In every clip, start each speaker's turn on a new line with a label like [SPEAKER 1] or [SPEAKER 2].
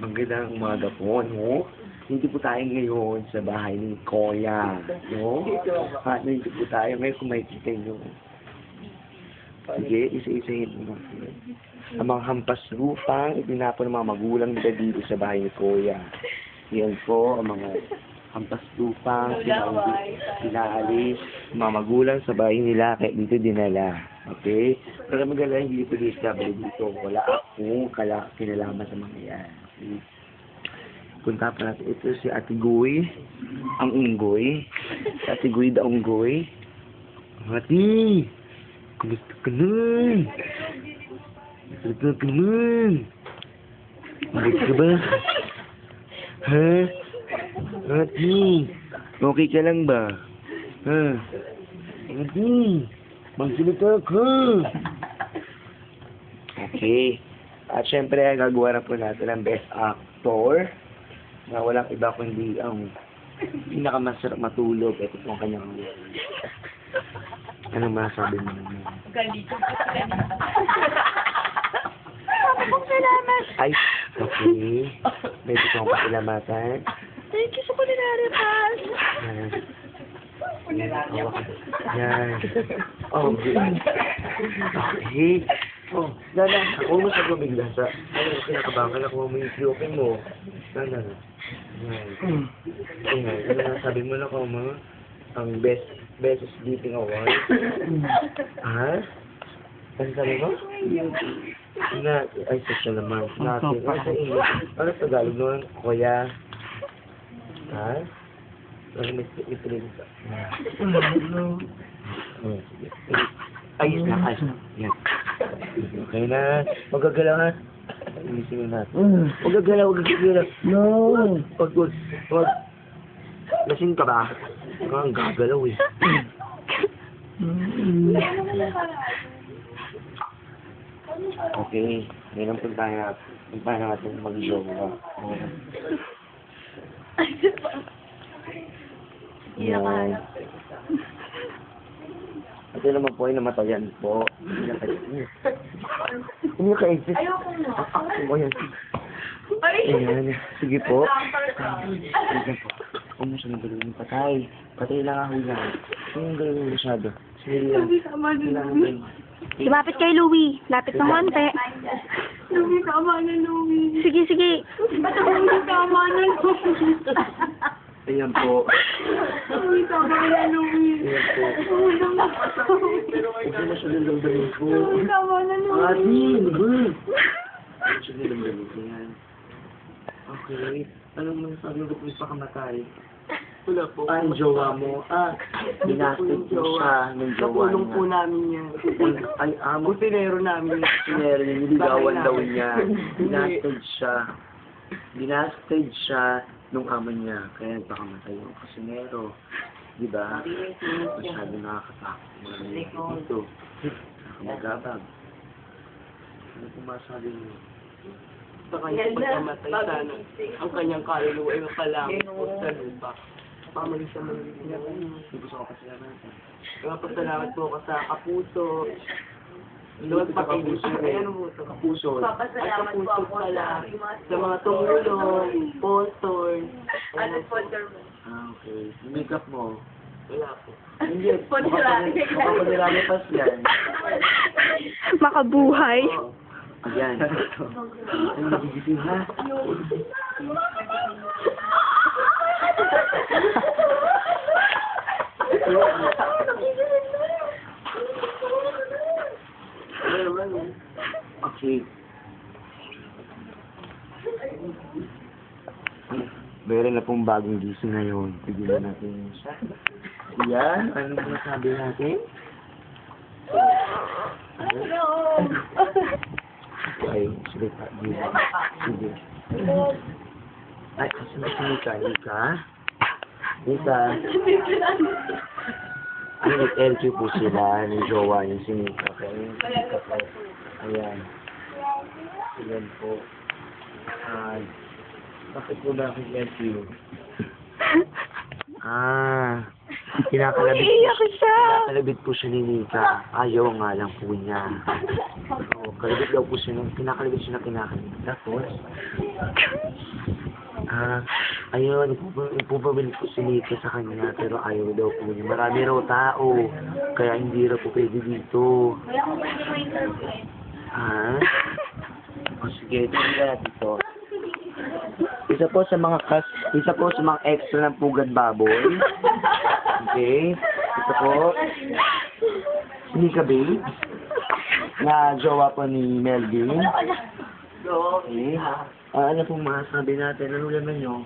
[SPEAKER 1] Magandang umaga po, no? Hindi po tayo ngayon sa bahay ni Koya, no? At nandito po tayo ngayon kung makikita nyo. Sige, isa-isahin mo. Ang mga hampas lupang itinapon ng mga magulang nila dito sa bahay ni Koya. Yan po, ang mga hampas lupang pinaalis ng mga magulang sa bahay nila kaya dito dinala. Okay? Pero magala hindi po dito. Wala akong kinalaman sa mga yan. Okay? Punta pa natin. Ito si Ate Guy, ang unggoy. Si Ate Guy the unggoy. Ate! Kumusta ka nun? Kumusta ka nun? Mabot ka ba? Ha? Ate! Okay ka lang ba? Ha? Ate! Magsalita ka! Okay. At syempre, gagawa na po natin ang best actor na walang iba kundi ang pinakamasarap matulog. Ito po ang kanyang anong masabi mo naman?
[SPEAKER 2] Ganito po. Salamat.
[SPEAKER 1] Ay, okay. Medyo kong pakilamatan.
[SPEAKER 2] Thank you sa kulinary pass.
[SPEAKER 1] Yan. Oh, good. Okay. Oh, Nana, ako mo sa bigla sa... Ano, kinakabakan ako mo yung open mo. Nana. Yan. Ano na, sabi mo na ko mo, ang best sleeping award. Ha? Ano sabi mo? Na, ay, social naman. Natin. Ano sa Tagalog nun? Kuya? Ha? Ano may piling ka? Ayos na. Yan. Okay na. Magagalaw ha. Inisip na natin. Magagalaw. No. Wag. Lasing ka ba? Ang gagalaw eh. Okay. Ngayon ang puntahan natin mag-yoga. Yan. Ito naman po ay namatayan po. Hindi ka-exist. Ayan. Ayan. Sige po. Sige po. Huwag mo siya nagaling patay. Patay lang ako yan. Hindi yung galing masyado. Sige lang.
[SPEAKER 2] Lumapit kay Louie. Lapit ng konti.
[SPEAKER 3] Louie, tama na, Louie.
[SPEAKER 2] Sige.
[SPEAKER 3] Ba't ako hindi tama na, Louie?
[SPEAKER 1] Ayan po.
[SPEAKER 3] Louie, tama na, Louie.
[SPEAKER 1] Ayan po. Huwag mo siya nilagdamin po.
[SPEAKER 3] Louie, tama na, Louie.
[SPEAKER 1] Ate, ba? Huwag siya nilagdamin ko yan. Okay. Anong masasabi mo kung ipakamatay?
[SPEAKER 3] Wala po.
[SPEAKER 1] Ang jowa mo. Binasted po siya ng jowa
[SPEAKER 3] Napulong po
[SPEAKER 1] niya.
[SPEAKER 3] namin yan.
[SPEAKER 1] Ay, amo.
[SPEAKER 3] Kusinero namin.
[SPEAKER 1] Sinero niya, niligawan daw niya. Binasted siya nung ama niya. Kaya nagpakamatay yung kusinero. Diba? Masyado nakakatakot. Mga ito. Nakamagabag. Ano kung masabi niyo?
[SPEAKER 3] Sa kanyang pagkamatay sana, ang kanyang kaluluwa ay mapalamot po sa lupa. Pamali sa mga niya.
[SPEAKER 1] Hindi gusto ko kasi natin.
[SPEAKER 3] Papasalamat po ka sa Kapuso. Lord, pakibuso. Ay, ano mo ito?
[SPEAKER 1] Kapuso.
[SPEAKER 3] Papasalamat po ako sa mga tumulong, sponsors.
[SPEAKER 2] Ano sponsor mo?
[SPEAKER 1] Okay. Yung makeup mo.
[SPEAKER 3] Wala po.
[SPEAKER 1] Hindi. Makapagalalapas yan.
[SPEAKER 2] Makabuhay.
[SPEAKER 1] Ayan. Ay, nagigising ha? Okay. Meron na pong bagong gising ngayon. Tigilan natin siya. Yan. Anong masabi natin? Okay. Sige pa. Sige. Ay, kasi na si Nika. Nika. Ay, nag-LQ po sila ni jowa niya si Nika. Ayan. Ayan po. Bakit po ba LQ?
[SPEAKER 2] Iiyak siya.
[SPEAKER 1] Kinakalabit po siya ni Nika. Ayaw nga lang po niya. Oo, kalabit daw po siya ng kinakalabit siya na kinakalabit. Tapos, ayun, ipupabili po si Nika sa kanya, pero ayaw daw po niya. Marami raw tao, kaya hindi raw po pwede dito. O sige, tingnan natin ito. Isa po sa mga extra ng pugad baboy. Okay. Ito po. Nika Babe. Na jowa po ni Melvin. Okay. Ano pong masasabi natin? Ano naman nyo?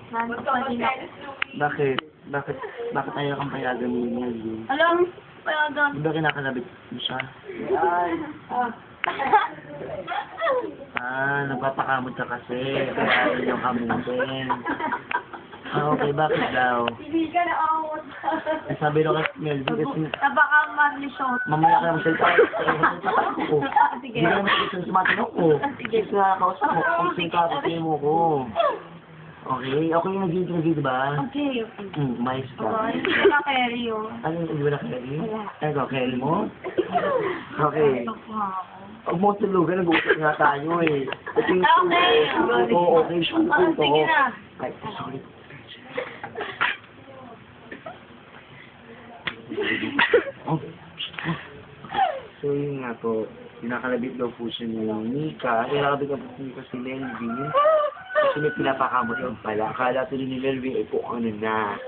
[SPEAKER 1] Bakit? Bakit tayo kang payagan ni Melvin?
[SPEAKER 2] Alam, payagan.
[SPEAKER 1] Di ba kinakalabit mo siya? Nagpapakamot ka kasi. Kaya ayaw yung kamutin. Okay, bakit daw?
[SPEAKER 2] Hindi ka na awot.
[SPEAKER 1] Sabi daw kasi Melvin kasi
[SPEAKER 2] Baka mag-resort.
[SPEAKER 1] mamaya ka naman salita.
[SPEAKER 2] Sige.
[SPEAKER 1] Hindi ka naman salita sa matinok ko. Sige sa kausap mo. Kung singka kasi mo ko. Okay, okay yung nag-interview, diba?
[SPEAKER 2] Okay.
[SPEAKER 1] Mais ka.
[SPEAKER 2] Hindi ko na carry yun.
[SPEAKER 1] Ano yung hindi ba na carry?
[SPEAKER 2] Wala.
[SPEAKER 1] Ito, carry mo? Okay. Huwag mo tulugan, nag-uusap nga tayo eh. Ito yung
[SPEAKER 2] Okay.
[SPEAKER 1] Oo, okay. Sure,
[SPEAKER 2] Sige na.
[SPEAKER 1] Ay, sorry. So yun nga po, pinakalabit daw po siya ni Nika. Pinakalabit daw po si Nika si Melvin. Kasi may pinapakamot lang pala. Akala tuloy ni Melvin ay po ano na.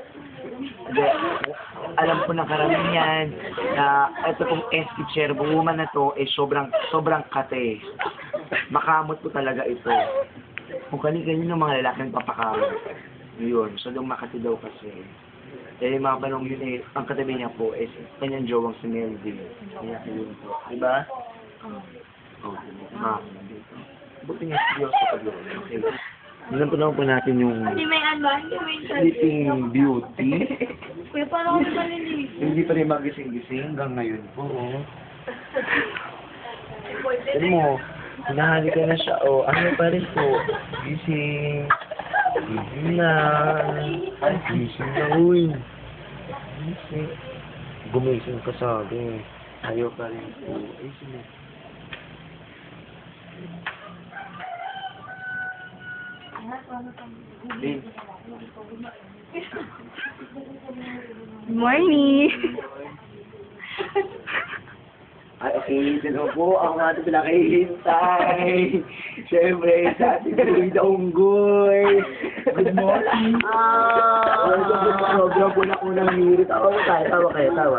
[SPEAKER 1] Alam ko ng karamihan na ito pong SQ chairwoman na to ay sobrang kate. Makamot po talaga ito. Kung kanina ng mga lalaki nagpapakamot. Yun, so doon makati daw kasi. Eh, mga panong yun eh, ang katabi niya po is kanyang jowang si Melvin. Kaya yun po. Diba? Oo. Buti nga seryoso pa yun. Okay. Tignan po naman po natin yung
[SPEAKER 2] Hindi may ano, hindi may
[SPEAKER 1] Sleeping Beauty.
[SPEAKER 2] Kuya, paano ko malilinis?
[SPEAKER 1] Hindi pa rin magising-gising hanggang ngayon po. Ano mo, hinahalikan na siya. O, ano pa rin po? Gising. Gising na. Gising na, uy. Gising. Gumising ka sabi. Ayaw pa rin po. Ay, sino?
[SPEAKER 2] Morning.
[SPEAKER 1] Ay, okay. Dito po ang ating pinakihintay. Siyempre, sa ating tuloy na unggoy. Good morning. Welcome to the program po na unang minute. Tawa kayo.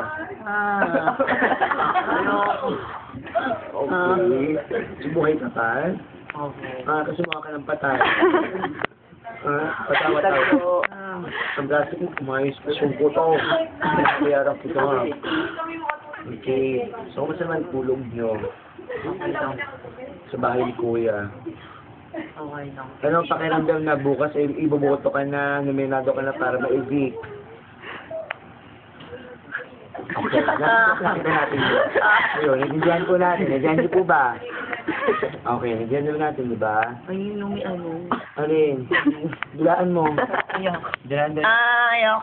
[SPEAKER 1] Okay. Subuhay ka pa?
[SPEAKER 3] Okay.
[SPEAKER 1] Kasi mga ka ng patay. Patawa. Ang gasi ko, kumayos ko. Sungko to. Kaya ko ito nga. Okay. So, kung saan naman tulog nyo? Sa bahay ni Kuya.
[SPEAKER 3] Okay lang.
[SPEAKER 1] Ano ang pakiramdam na bukas ay iboboto ka na, nominado ka na para ma-evict? Okay, nakita natin yun. Ayun, nagdiyan po natin. Nagdiyan niyo po ba? Okay, nagdiyan niyo natin, di ba?
[SPEAKER 3] Ayun yung may ano.
[SPEAKER 1] Alin? Dulaan mo.
[SPEAKER 3] Ayaw.
[SPEAKER 1] Dulaan.
[SPEAKER 3] Ayaw.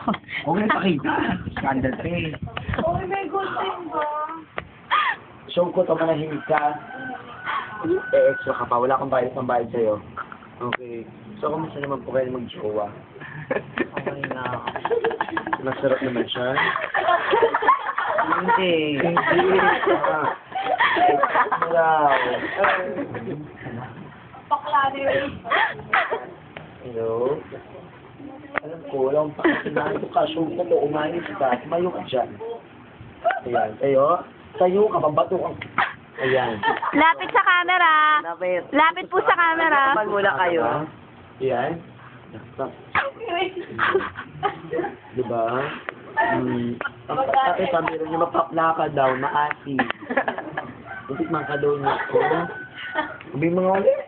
[SPEAKER 1] Huwag na pakita. Scandal pa eh.
[SPEAKER 2] Oh, may good thing ba?
[SPEAKER 1] Show ko to, manahimik ka. Extra ka pa. Wala kang pambayad sa'yo. Okay. So, kumusta naman po kayo mag-jowa?
[SPEAKER 3] Okay na.
[SPEAKER 1] Masarap naman siya.
[SPEAKER 3] Hindi.
[SPEAKER 1] Wow.
[SPEAKER 2] Bakla rin.
[SPEAKER 1] Hello? Alam ko, wala akong pakasinahan ko ka. Show ko to, umayos ka. Tumayo ka dyan. Ayan. Tayo ka, babato ka. Ayan.
[SPEAKER 2] Lapit sa camera.
[SPEAKER 3] Lapit.
[SPEAKER 2] Lapit po sa camera.
[SPEAKER 3] Kapag mula kayo.
[SPEAKER 1] Ayan. Diba? Ang pagkakit, sabi rin niya, mapapla ka daw, maasi. Itikman ka daw niya. Sabi mga ulit.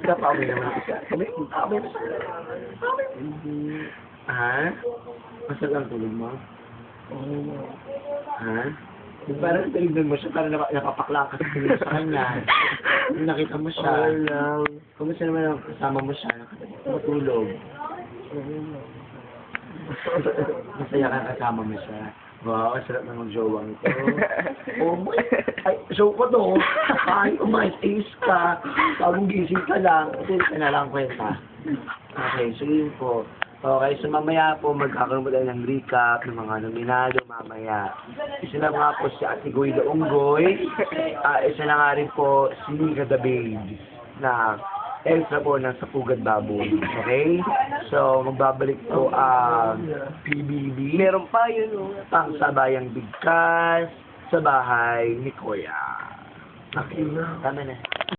[SPEAKER 1] Kapawin naman isa. Kapawin naman isa. Ha? Masal ang tulog mo? Ha? Parang tinignan mo siya, parang napapakla ka sa kanya. Nakita mo siya. Kumusta naman ang kasama mo siya? matulog. Masaya ka kasama mo siya. Wow, ang sarap na mag-jowang ito. Oh my, ay, show ko to. Ay, umayos ka. Bagong gising ka lang. Kasi ka na lang kwenta. Okay, so yun po. Okay, so mamaya po magkakaroon po tayo ng recap ng mga nominado mamaya. Isa na nga po si Ate Goy Daunggoy. Isa na nga rin po si Nika the Babe na extra po ng Sapugad Baboy. Okay? So, magbabalik po ang PBB.
[SPEAKER 3] Meron pa yun, oh.
[SPEAKER 1] Pang sabayang bigkas sa bahay ni Kuya. Okay, tama na.